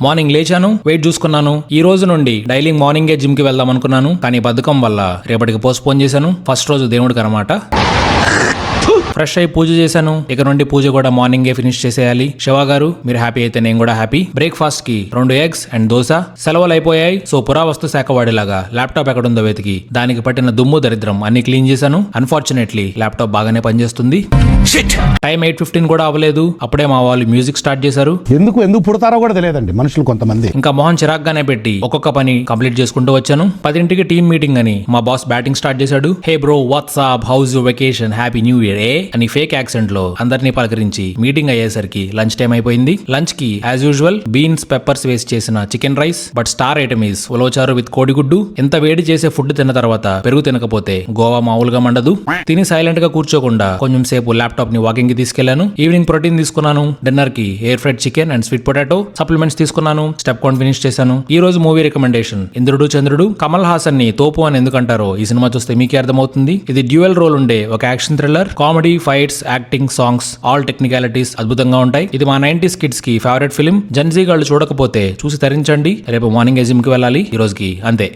Morning లేచాను, wait చూసుకున్నాను. ఈ రోజు నుండి డైలీ మార్నింగే జిమ్ కి వెళ్దాం అనుకున్నాను, కానీ బద్ధకం వల్ల రేపటికి పోస్ట్పోన్ చేశాను. ఫస్ట్ రోజు దేవుడికి అనమాట. ఫ్రెష్ అయి పూజ చేశాను. ఇక నుండి పూజ కూడా మార్నింగే ఫినిష్ చేసేయాలి. శివ గారు మీరు హ్యాపీ అయితే నేను కూడా హ్యాపీ. బ్రేక్ఫాస్ట్ కి 2 ఎగ్స్ అండ్ దోశ. సెలవులు అయిపోయాయి, సో పురావస్తు శాఖ వాడిలాగా ల్యాప్టాప్ ఎక్కడుందో వెతికి దానికి పట్టిన దుమ్ము దరిద్రం అన్ని క్లీన్ చేశాను. అన్ఫార్చునేట్లీ ల్యాప్టాప్ బాగానే పనిచేస్తుంది. టైం 8:15 కూడా అవ్వలేదు, అప్పుడే మా వాళ్ళు మ్యూజిక్ స్టార్ట్ చేశారు. ఎందుకు పుడతారో కూడా తెలియదండి మనుషులు కొంతమంది. ఇంకా మోహన్ చిరాగ్గానే పెట్టి ఒక్కొక్క పని కంప్లీట్ చేసుకుంటూ వచ్చాను. 10ంటికి టీమ్ మీటింగ్ అని మా బాస్ బ్యాటింగ్ స్టార్ట్ చేశాడు. హే bro what's up, house your vacation, happy new year అని ఫేక్ యాక్సెంట్ లో అందరినీ పలకరించి మీటింగ్ అయ్యేసరికి లంచ్ టైం అయిపోయింది. లంచ్ కి యాజ్ యూజువల్ బీన్స్ పెప్పర్స్ వేసి చేసిన chicken rice, but star item is ulavacharu with కోడిగుడ్డు. ఎంత వేడి చేసే ఫుడ్ తిన్న తర్వాత పెరుగు తినకపోతే గోవా మామూలుగా మండదు. తిని సైలెంట్ గా కూర్చోకుండా కొంచెం సేపు ల్యాప్టాప్ ని వాకింగ్ కి తీసుకెళ్లాను. ఈవినింగ్ ప్రోటీన్ తీసుకున్నాను. డిన్నర్ కి air fried chicken and sweet potato supplements తీసుకున్నాను. స్టెప్ కౌంట్ ఫినిష్ చేశాను. ఈ రోజు మూవీ రికమెండేషన్ ఇంద్రుడు చంద్రుడు. కమల్ హాసన్ ని తోపు అని ఎందుకంటారో ఈ సినిమా చూస్తే మీకే అర్థమవుతుంది. ఇది డ్యూయల్ రోల్ ఉండే ఒక action thriller. Comedy, fights, acting, songs, all technicalities అద్భుతంగా ఉంటాయి. ఇది మా 90s కిడ్స్ కి ఫేవరెట్ ఫిల్మ్. జెన్జీ గాళ్ళు చూడకపోతే చూసి తరించండి. రేపు మార్నింగ్ జిమ్ కి వెళ్ళాలి. ఈ రోజుకి అంతే.